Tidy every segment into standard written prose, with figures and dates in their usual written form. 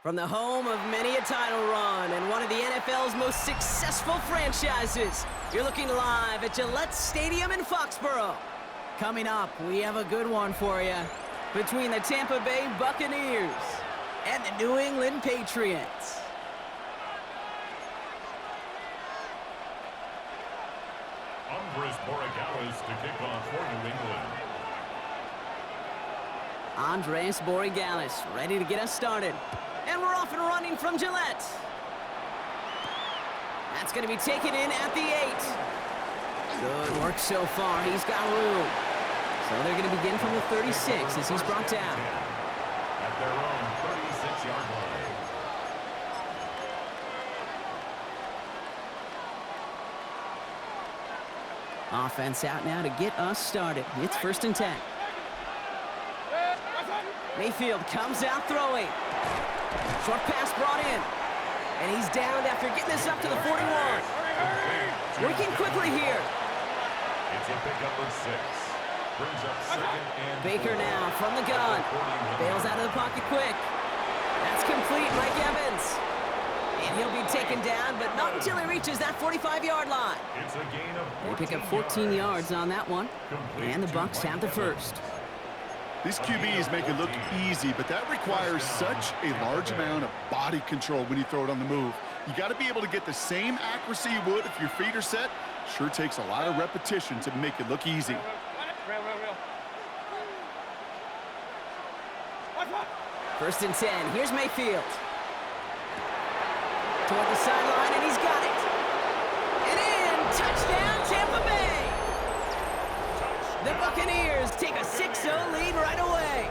From the home of many a title run and one of the NFL's most successful franchises, you're looking live at Gillette Stadium in Foxborough. Coming up, we have a good one for you between the Tampa Bay Buccaneers and the New England Patriots. Andres Borregales to kick off for New England. Andres Borregales ready to get us started. And we're off and running from Gillette. That's going to be taken in at the 8. Good work so far. He's got room. So they're going to begin from the 36 as he's brought down. At their own 36-yard line. Offense out now to get us started. It's 1st and 10. Mayfield comes out throwing. Short pass brought in. And he's downed after getting this up to the 41. Working quickly here. It's a pickup of 6. Brings up 2nd and Baker now from the gun. Bails out of the pocket quick. That's complete, Mike Evans. And he'll be taken down, but not until he reaches that 45-yard line. It's a gain of 14 They pick up 14 yards on that one. And the Bucs have the first. These QBs make it look easy, but that requires such a large amount of body control when you throw it on the move. You got to be able to get the same accuracy you would if your feet are set. Sure takes a lot of repetition to make it look easy. First and 10. Here's Mayfield. Toward the sideline, and he's got it. And in. Touchdown, Tampa Bay. The Buccaneers take a 6-0 lead right away.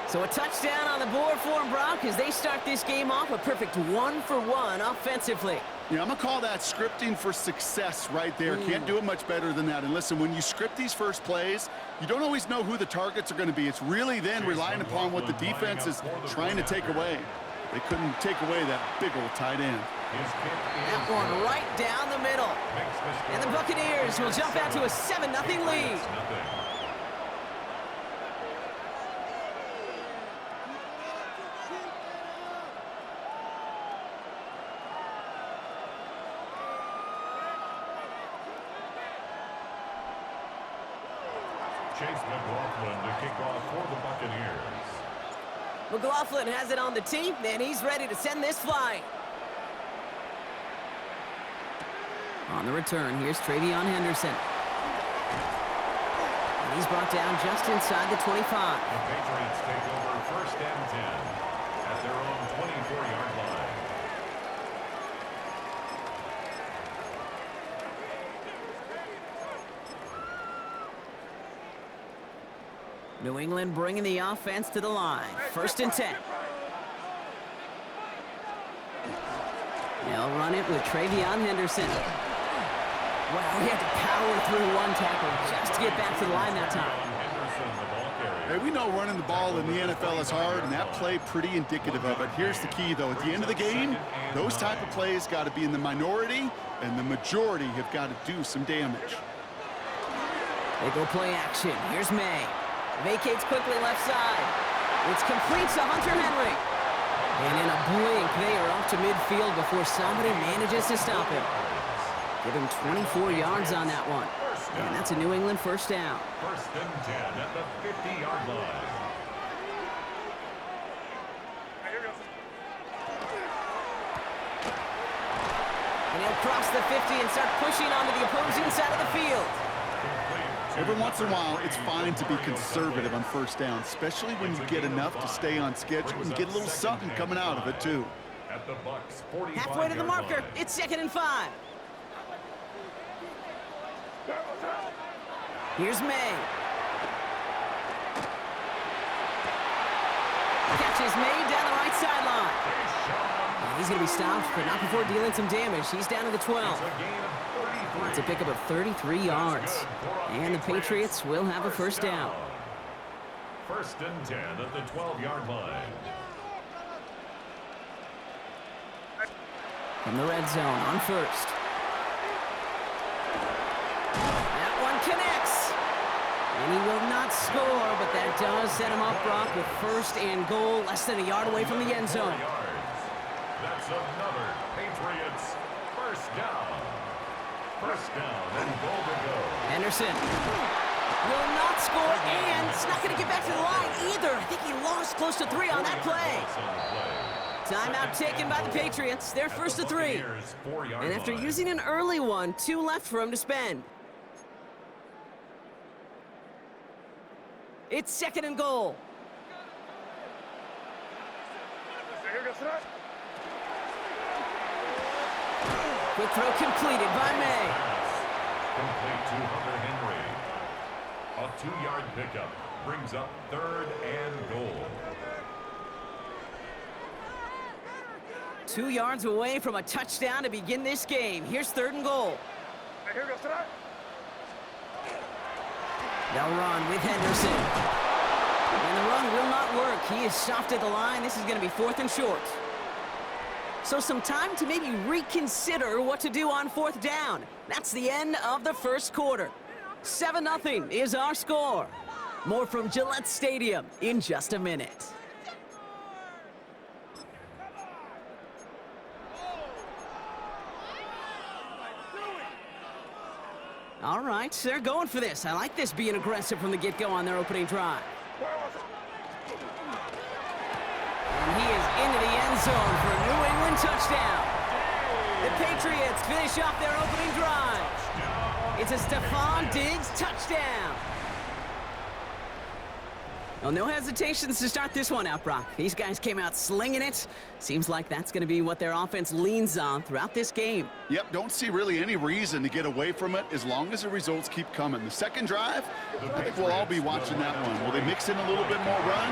So a touchdown on the board for them, Brock, as they start this game off a perfect 1-for-1 offensively. Yeah, I'm going to call that scripting for success right there. Can't do it much better than that. And listen, when you script these first plays, you don't always know who the targets are going to be. It's really then relying upon what the defense is trying to take away. They couldn't take away that big old tight end. That one right down the middle. And the Buccaneers will jump out to a 7-0 lead. Chase McLaughlin to kick off for the Buccaneers. McLaughlin has it on the tee, and he's ready to send this flying. On the return, here's Travion Henderson. And he's brought down just inside the 25. The Patriots take over 1st and 10 at their own 24-yard line. New England bringing the offense to the line. 1st and 10. They'll run it with Travion Henderson. Wow, he had to power through one tackle just to get back to the line that time. Hey, we know running the ball in the NFL is hard, and that play pretty indicative of it. Here's the key, though. At the end of the game, those type of plays got to be in the minority, and the majority have got to do some damage. They go play action. Here's May. Vacates quickly left side. It's complete to Hunter Henry. And in a blink, they are off to midfield before somebody manages to stop him. Give him 24 yards on that one. And that's a New England first down. 1st and 10 at the 50-yard line. And he'll cross the 50 and start pushing onto the opposing side of the field. Every once in a while, it's fine to be conservative on 1st down, especially when you get enough to stay on schedule and get a little something coming out of it, too. At the Bucs 45-yard Halfway to the marker, line. it's 2nd and 5. Here's May. Catch is made down the right sideline. He's going to be stopped, but not before dealing some damage. He's down to the 12. It's a pickup of 33 yards. And the Patriots will have a first down. 1st and 10 at the 12-yard line. From the red zone on 1st. That one connects. And And he will not score, but that does set him up, Brock, with first and goal, less than a yard away from the end zone. That's another Patriots first down. First down and goal to go. Henderson will not score, and it's not going to get back to the line either. I think he lost close to 3 on that play. Timeout taken by the Patriots. They're first to 3. And after using an early one, 2 left for him to spend. It's second and goal. Quick throw completed by May. Complete to Hunter Henry. A 2-yard pickup brings up third and goal. 2 yards away from a touchdown to begin this game. Here's third and goal. They'll run with Henderson. And the run will not work. He is soft at the line. This is going to be 4th and short. So some time to maybe reconsider what to do on 4th down. That's the end of the first quarter. 7-0 is our score. More from Gillette Stadium in just a minute. All right, they're going for this. I like this being aggressive from the get-go on their opening drive. And he is into the end zone for a New England touchdown. The Patriots finish off their opening drive. It's a Stephon Diggs touchdown. Well, no hesitations to start this one out, Brock. These guys came out slinging it. Seems like that's going to be what their offense leans on throughout this game. Yep, don't see really any reason to get away from it as long as the results keep coming. The second drive, I think we'll all be watching that one. Will they mix in a little bit more run?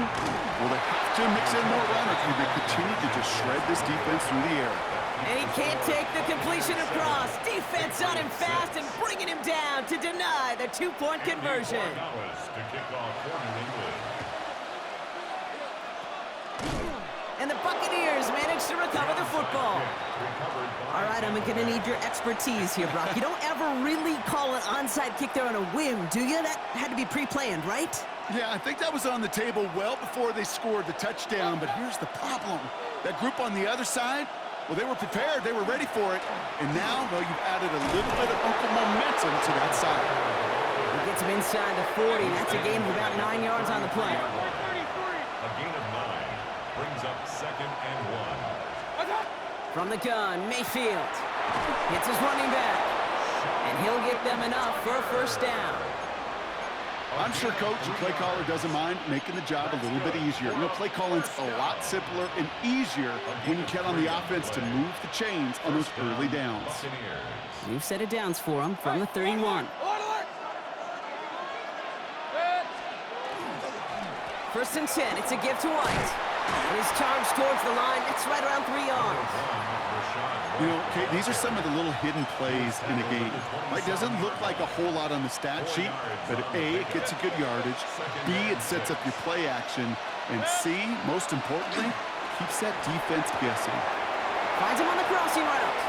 Will they have to mix in more run, or can they continue to just shred this defense through the air? And he can't take the completion across. Defense on him fast and bringing him down to deny the 2-point conversion. To kick off for New England. And the Buccaneers manage to recover the football. All right, I'm going to need your expertise here, Brock. You don't ever really call an onside kick there on a whim, do you? That had to be pre-planned, right? Yeah, I think that was on the table well before they scored the touchdown, but here's the problem. That group on the other side, well, they were prepared. They were ready for it. And now, well, you've added a little bit of Uncle momentum to that side. He gets him inside the 40. That's a gain of about 9 yards on the play. A gain of 9 brings up second and 1. From the gun, Mayfield hits his running back. And he'll get them enough for a first down. I'm sure coach and play caller doesn't mind making the job a little bit easier. You know, play calling's a lot simpler and easier when you count on the offense to move the chains on those early downs. New set of downs for him from the 31. First and 10, it's a give to White. And his charge towards the line, it's right around 3 yards. You know, okay, these are some of the little hidden plays in a game. It doesn't look like a whole lot on the stat sheet, but A, it gets a good yardage, B, it sets up your play action, and C, most importantly, keeps that defense guessing. Finds him on the crossing route.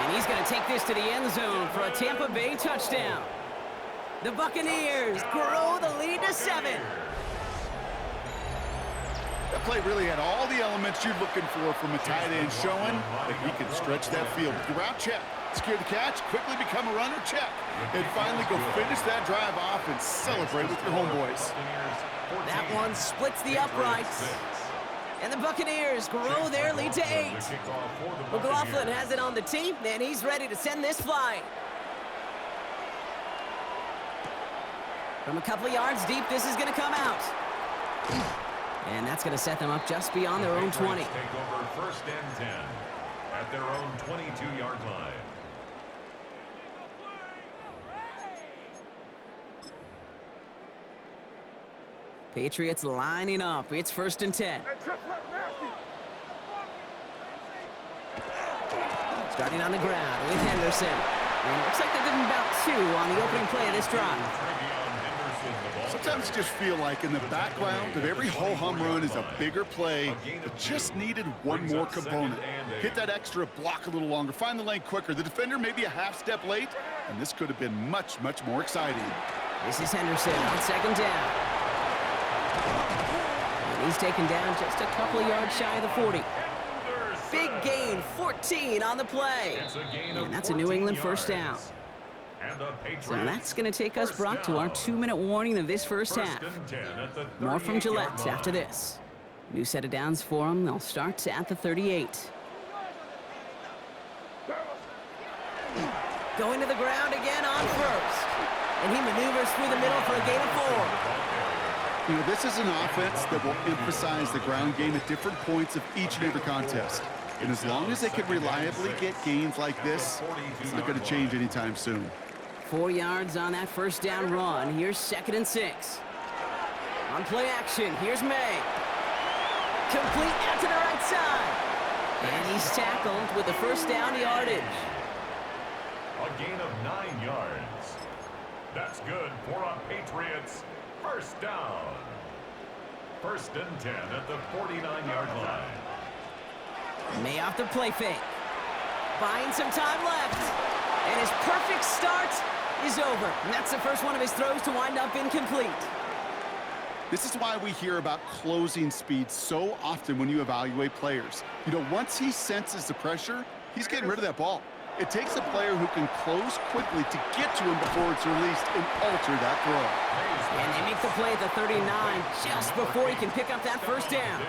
And he's going to take this to the end zone for a Tampa Bay touchdown. The Buccaneers grow the lead to 7. That play really had all the elements you're looking for from a tight end, showing that he can stretch that field. With the route check, secure the catch, quickly become a runner, check, and finally go finish that drive off and celebrate with your homeboys. That one splits the uprights. And the Buccaneers grow their lead to 8. McLaughlin has it on the tee, and he's ready to send this flying. From a couple of yards deep, this is going to come out. And that's going to set them up just beyond their own 20. Take over first and 10 at their own 22-yard line. Patriots lining up. It's first and 10. Starting on the ground with Henderson. And it looks like they're giving about 2 on the opening play of this drive. Sometimes just feel like in the background of every ho-hum run is a bigger play that just needed one more component. Hit that extra block a little longer, find the lane quicker. The defender maybe a half step late, and this could have been much, much more exciting. This is Henderson on second down. And he's taken down just a couple of yards shy of the 40. Big gain, 14 on the play. And that's a New England first down. So that's going to take us, Brock, to our 2-minute warning of this first half. More from Gillette after this. New set of downs for them. They'll start at the 38. Going to the ground again on first. And he maneuvers through the middle for a gain of 4. You know, this is an offense that will emphasize the ground game at different points of each and every contest. And as long as they can reliably get gains like this, it's not going to change anytime soon. 4 yards on that first down run. Here's 2nd and 6. On play action, here's May. Complete out to the right side. And he's tackled with the first down yardage. A gain of 9 yards. That's good for a Patriots first down. 1st and 10 at the 49-yard line. May off the play fake. Buying some time left. And his perfect start is over. And that's the first one of his throws to wind up incomplete. This is why we hear about closing speed so often when you evaluate players. You know, once he senses the pressure, he's getting rid of that ball. It takes a player who can close quickly to get to him before it's released and alter that throw. And they make the play at the 39 just before he can pick up that first down.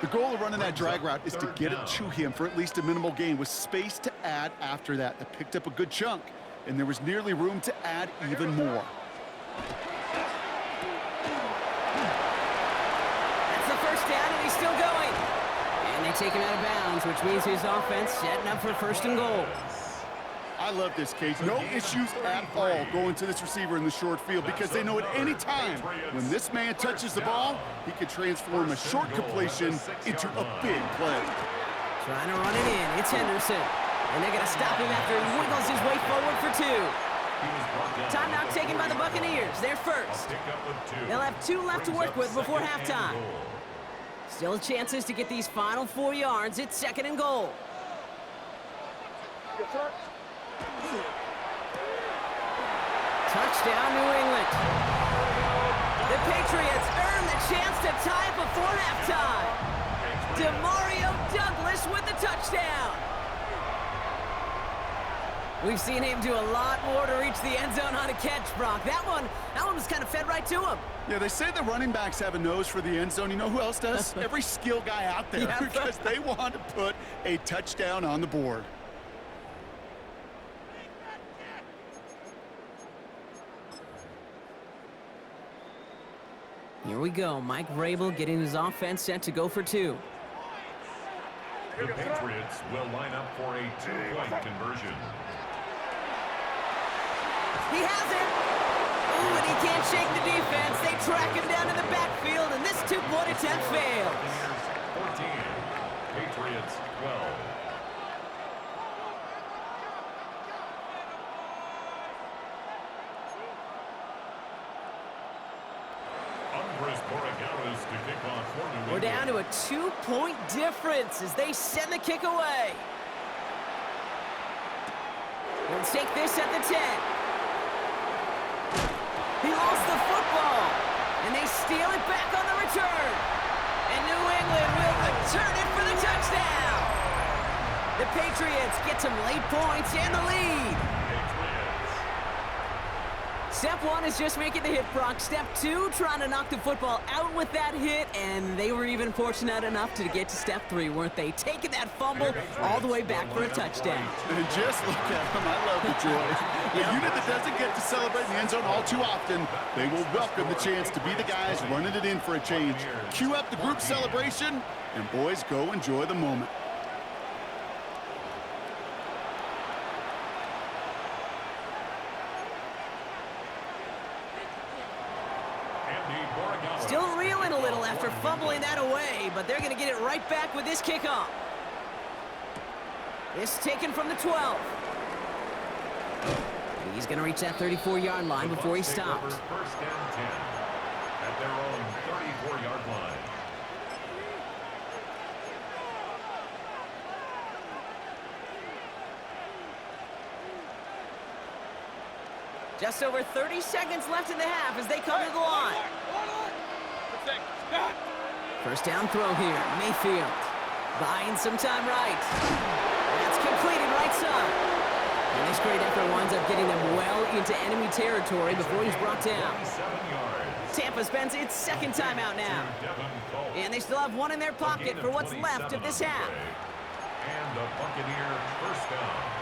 The goal of running that drag route is to get it to him for at least a minimal gain with space to add after that. They picked up a good chunk, and there was nearly room to add even more. That's the first down, and he's still going. And they take him out of bounds, which means his offense setting up for 1st and goal. I love this, Case. No issues at all going to this receiver in the short field because they know at any time when this man touches the ball, he can transform a short completion into a big play. Trying to run it in. It's Henderson. And they're going to stop him after he wiggles his way forward for 2. Timeout taken by the Buccaneers. They're first. They'll have 2 left to work with before halftime. Still chances to get these final 4 yards. It's 2nd and goal. Touchdown, New England. The Patriots earn the chance to tie it before halftime. Demario Douglas with the touchdown. We've seen him do a lot more to reach the end zone on a catch, Brock. That one was kind of fed right to him. Yeah, they say the running backs have a nose for the end zone. You know who else does? Every skill guy out there, because they want to put a touchdown on the board. Here we go. Mike Vrabel getting his offense set to go for 2. The Patriots will line up for a 2-point conversion. He has it. Ooh, and he can't shake the defense. They track him down in the backfield, and this 2-point attempt fails. 14, Patriots 12. We're down to a 2-point difference as they send the kick away. We'll take this at the 10. He lost the football, and they steal it back on the return. And New England will return it for the touchdown. The Patriots get some late points and the lead. Step 1 is just making the hit, Brock. Step 2, trying to knock the football out with that hit, and they were even fortunate enough to get to step 3, weren't they? Taking that fumble all the way back for a touchdown. And just look at them. I love the joy. A unit that doesn't get to celebrate in the end zone all too often, they will welcome the chance to be the guys running it in for a change. Cue up the group celebration, and boys, go enjoy the moment. Still reeling a little after fumbling that away, but they're going to get it right back with this kickoff. This taken from the 12. He's going to reach that 34-yard line before he stopped. First and 10 at their own 34-yard line. Just over 30 seconds left in the half as they come to the line. First down throw here, Mayfield. Buying some time right. That's completed right side. And this great effort winds up getting them well into enemy territory before he's brought down. Tampa spends its second timeout now. And they still have one in their pocket for what's left of this half. And the Buccaneer first down.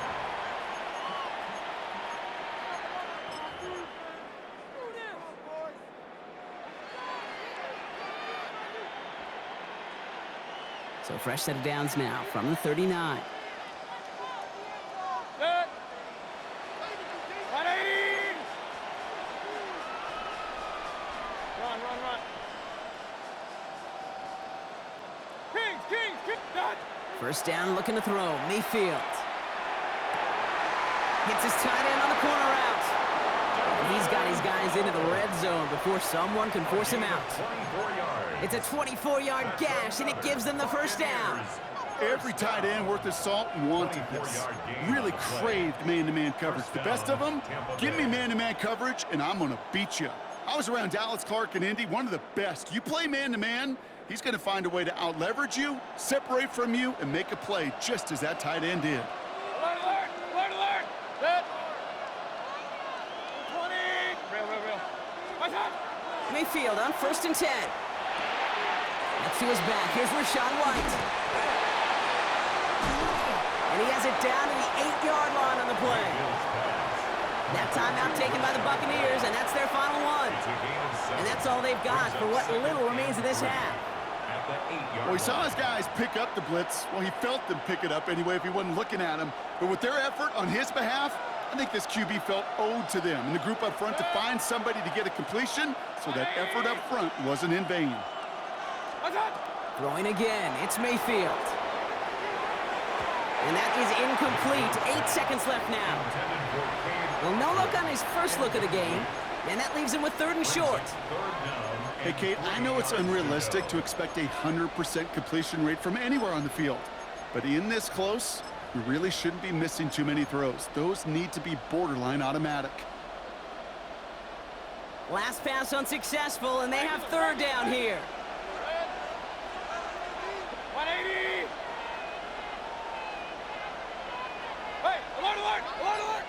So fresh set of downs now from the 39. First down, looking to throw. Mayfield. Hits his tight end on the corner route. And he's got his guys into the red zone before someone can force him out. It's a 24-yard gash, and it gives them the first down. Every tight end worth his salt wanted this. Really craved man-to-man coverage. The best of them, give me man-to-man coverage, and I'm going to beat you. I was around Dallas Clark and Indy, one of the best. You play man-to-man, he's going to find a way to out-leverage you, separate from you, and make a play just as that tight end did. Mayfield on 1st and 10. Let's to his back. Here's Rashawn White. And he has it down to the 8-yard line on the play. That timeout taken by the Buccaneers, and that's their final one. And that's all they've got for what little remains of this half. Well, he saw his guys pick up the blitz. Well, he felt them pick it up anyway if he wasn't looking at him. But with their effort on his behalf, I think this QB felt owed to them and the group up front to find somebody to get a completion, so that effort up front wasn't in vain. Throwing again, it's Mayfield. And that is incomplete. 8 seconds left now. Well, no look on his first look of the game, and that leaves him with 3rd and short. Hey, Kate, I know it's unrealistic to expect a 100% completion rate from anywhere on the field. But in this close, you really shouldn't be missing too many throws. Those need to be borderline automatic. Last pass unsuccessful, and they have 3rd down here. 180! Hey, alert, alert, alert, alert!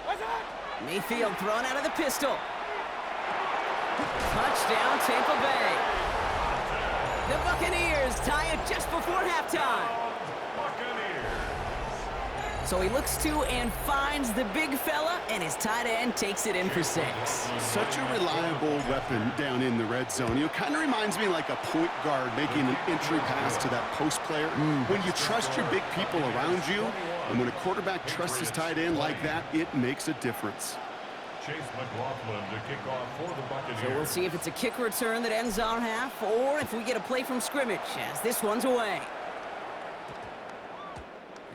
What's that? Mayfield thrown out of the pistol. Touchdown, Tampa Bay. The Buccaneers tie it just before halftime. So he looks to and finds the big fella, and his tight end takes it in for 6. Such a reliable weapon down in the red zone. You know, kind of reminds me like a point guard making an entry pass to that post player. When you trust your big people around you, and when a quarterback trusts his tight end like that, it makes a difference. Chase McLaughlin to kick off for the Buccaneers. So we'll see if it's a kick return that ends our half, or if we get a play from scrimmage, as this one's away.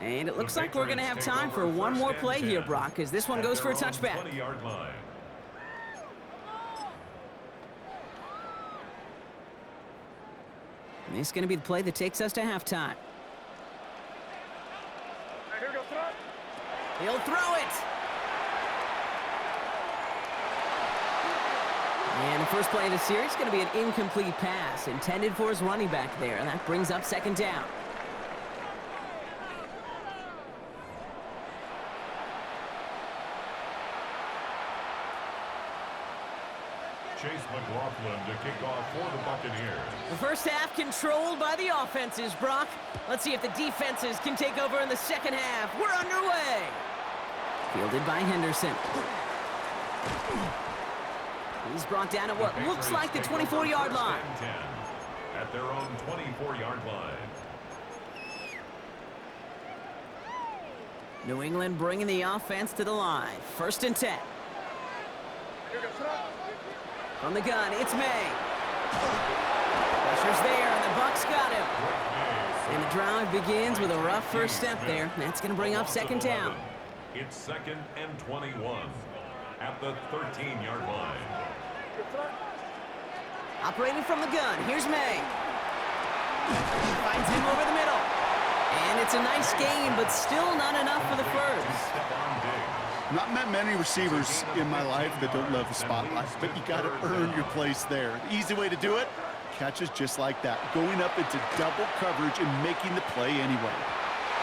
And it looks like we're going to have time for one more play here, Brock, as this one goes for a touchback. 20-yard line. And this is going to be the play that takes us to halftime. He'll throw it. And the first play of the series is going to be an incomplete pass intended for his running back there, and that brings up 2nd down. Chase McLaughlin to kick off for the Buccaneers. The first half controlled by the offenses, Brock. Let's see if the defenses can take over in the second half. We're underway. Fielded by Henderson. He's brought down at what looks like the 24-yard line. At their own 24-yard line. New England bringing the offense to the line. 1st and 10. From the gun, it's May. Pressure's there, and the Bucs got him. And the drive begins with a rough first step there. That's going to bring up 2nd down. It's 2nd and 21 at the 13-yard line. Operating from the gun, here's May. Finds him over the middle. And it's a nice gain, but still not enough for the first. Not met many receivers in my life that don't love the spotlight, but you got to earn your place there. The easy way to do it, catches just like that, going up into double coverage and making the play anyway.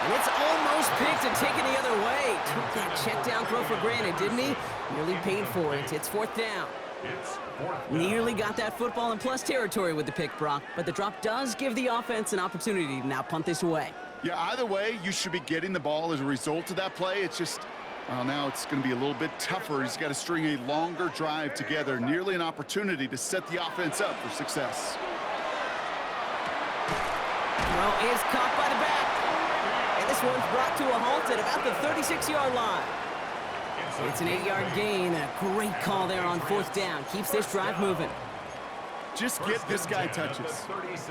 And it's almost picked and taken the other way. Took that check down throw for granted, didn't he? Nearly paid for it. It's fourth down. Nearly got that football in plus territory with the pick, Brock, but the drop does give the offense an opportunity to now punt this away. Yeah, either way, you should be getting the ball as a result of that play. It's just, well, now it's going to be a little bit tougher. He's got to string a longer drive together, nearly an opportunity to set the offense up for success. Throw is caught by the back. And this one's brought to a halt at about the 36-yard line. It's an 8-yard gain. A great call there on fourth down. Keeps this drive moving. Just get this guy touches.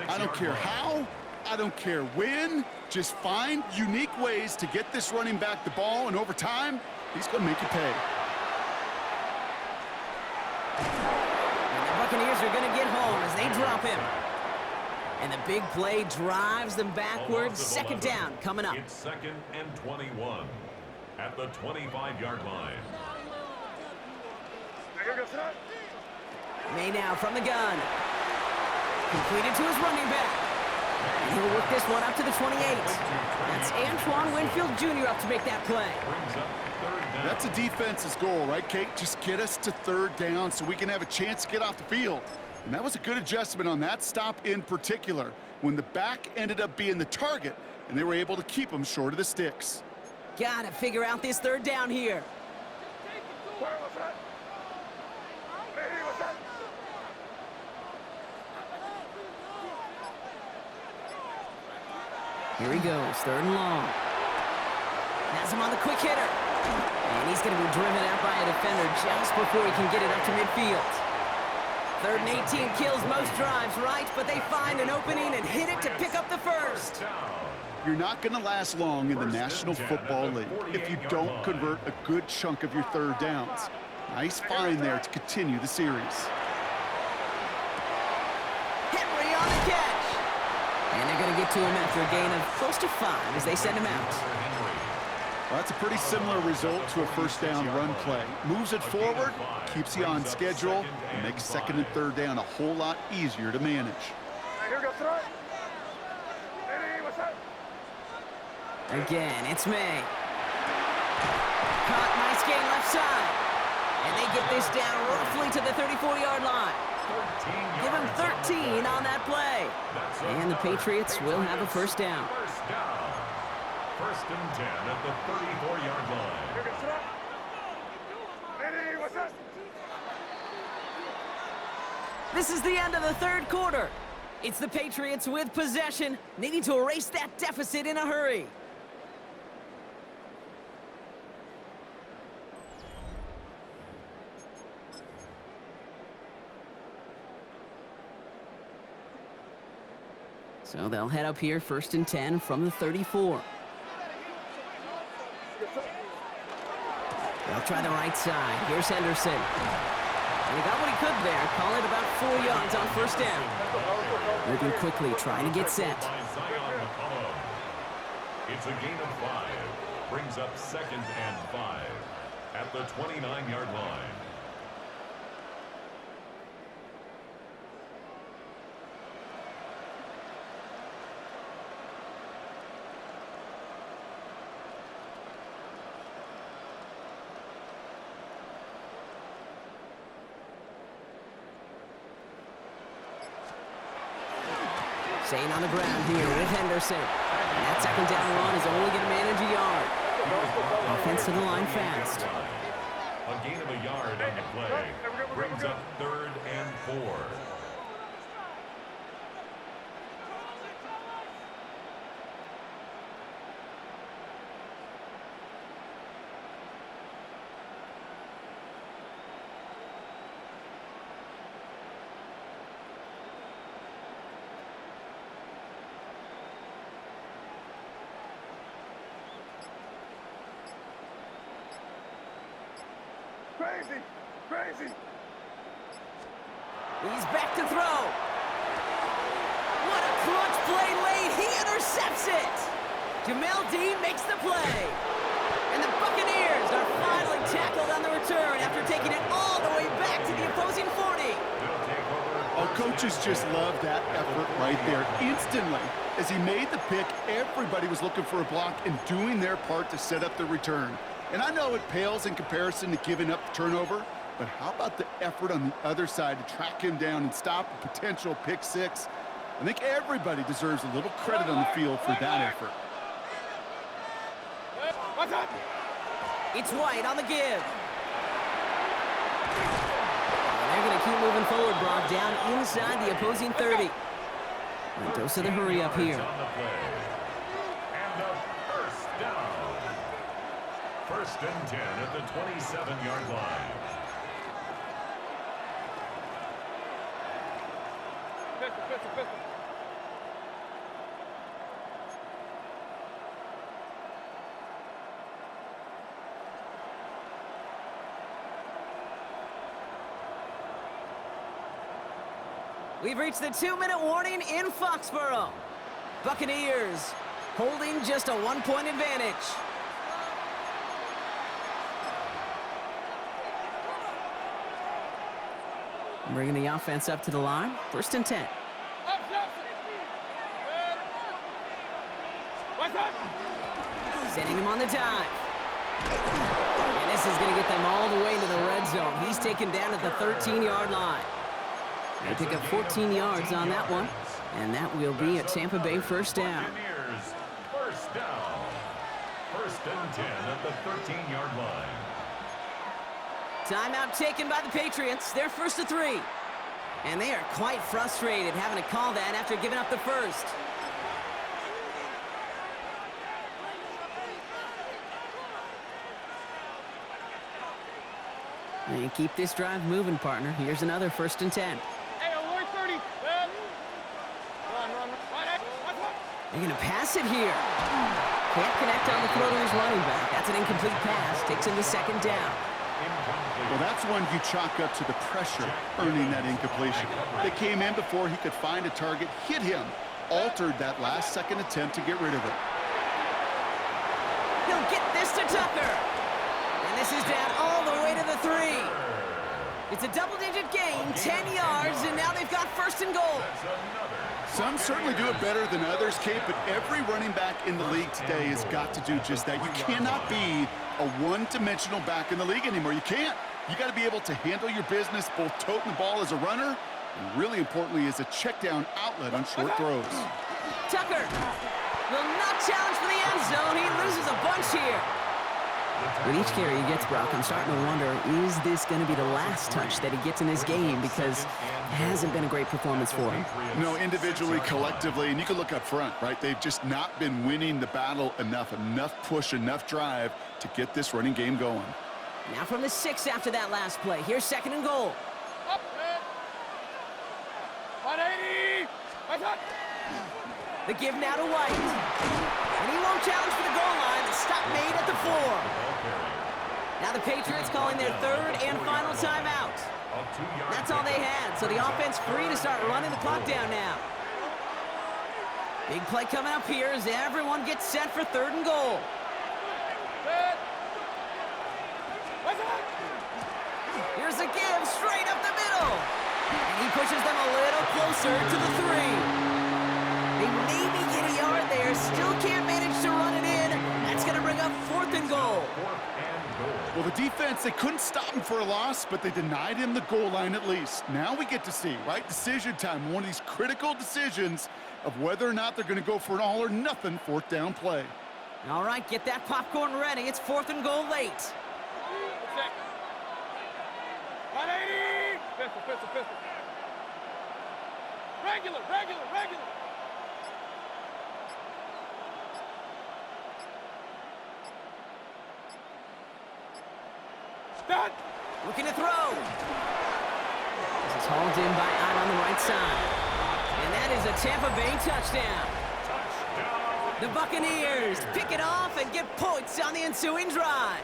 I don't care how. I don't care when. Just find unique ways to get this running back the ball, and over time, he's going to make you pay. And the Buccaneers are going to get home as they drop him. And the big play drives them backwards. Second down coming up. It's 2nd and 21 at the 25-yard line. May now from the gun. Completed to his running back. And he'll work this one up to the 28. That's Antoine Winfield Jr. up to make that play. That's a defense's goal, right, Kate? Just get us to third down so we can have a chance to get off the field. And that was a good adjustment on that stop in particular, when the back ended up being the target, and they were able to keep him short of the sticks. Gotta figure out this third down here. Here he goes, third and long. Has him on the quick hitter. And he's going to be driven out by a defender just before he can get it up to midfield. 3rd and 18 kills most drives, right? But they find an opening and hit it to pick up the first. You're not going to last long in the National Football League if you don't convert a good chunk of your third downs. Nice find there to continue the series. Henry on the catch. And they're going to get to him after a gain of close to 5 as they send him out. Well, that's a pretty similar result to a first down run play. Moves it forward, keeps you on schedule, and makes 2nd and 3rd down a whole lot easier to manage. Again, it's May. Caught, nice gain left side. And they get this down roughly to the 34-yard line. Give him 13 on that play. And the Patriots will have a first down. 1st and 10 at the 34-yard line. This is the end of the third quarter. It's the Patriots with possession, needing to erase that deficit in a hurry. So they'll head up here, 1st and 10 from the 34. They'll try the right side. Here's Henderson. And he got what he could there. Call it about 4 yards on first down. Moving quickly, trying to get set. It's a gain of 5. Brings up 2nd and 5 at the 29-yard line. Staying on the ground here with Henderson. And that 2nd down run is only going to manage a yard. Offense to the line fast. A gain of a yard on the play. Brings up 3rd and 4. Crazy. He's back to throw. What a clutch play late. He intercepts it. Jamel Dean makes the play. And the Buccaneers are finally tackled on the return after taking it all the way back to the opposing 40. Our coaches just love that effort right there. Instantly, as he made the pick, everybody was looking for a block and doing their part to set up the return. And I know it pales in comparison to giving up the turnover, but how about the effort on the other side to track him down and stop a potential pick six? I think everybody deserves a little credit on the field for that effort. It's White on the give. They're going to keep moving forward, Brock, down inside the opposing 30. And dose of the hurry up here. And a first down. First and 10 at the 27-yard line. We've reached the 2-minute warning in Foxborough. Buccaneers holding just a 1-point advantage. Bringing the offense up to the line. First and 10. Sending him on the dive. And this is going to get them all the way to the red zone. He's taken down at the 13-yard line. They pick up 14 yards on that one, and that will be a Tampa Bay first down. First down. First and 10 at the 13-yard line. Timeout taken by the Patriots. They're first to 3. And they are quite frustrated having to call that after giving up the first. And keep this drive moving, partner. Here's another first and 10. They're going to pass it here. Can't connect on the throw to his running back. That's an incomplete pass. Takes him to second down. Well, that's one you chalk up to the pressure earning that incompletion. They came in before he could find a target, hit him, altered that last-second attempt to get rid of it. He'll get this to Tucker. And this is down all the way to the 3. It's a double-digit gain, 10 yards, and now they've got first and goal. Some certainly do it better than others, Kate, but every running back in the league today has got to do just that. You cannot be a one-dimensional back in the league anymore. You can't. You got to be able to handle your business, both toting the ball as a runner, and really importantly, as a check-down outlet on short throws. Tucker will not challenge for the end zone. He loses a bunch here. With each carry he gets, Brock, I'm starting to wonder, is this going to be the last touch that he gets in this game? Because it hasn't been a great performance for him. No, individually, collectively, and you can look up front, right? They've just not been winning the battle enough push, enough drive to get this running game going. Now from the 6 after that last play. Here's second and goal. Up, 180. The give now to White. And he won't challenge for the goal line. The stop made at the 4. Now the Patriots calling their third and final timeout. That's all they had, so the offense free to start running the clock down now. Big play coming up here as everyone gets set for third and goal. Here's a give straight up the middle. And he pushes them a little closer to the 3. They maybe get a yard there, still can't manage to run it in. That's going to bring up fourth and goal. Well, the defense, they couldn't stop him for a loss, but they denied him the goal line at least. Now we get to see, right, decision time, one of these critical decisions of whether or not they're going to go for an all-or-nothing fourth down play. All right, get that popcorn ready. It's fourth and goal late. 180. Pistol. Regular. Done. Looking to throw. This is hauled in by Ott on the right side. And that is a Tampa Bay touchdown. The Buccaneers pick it off and get points on the ensuing drive.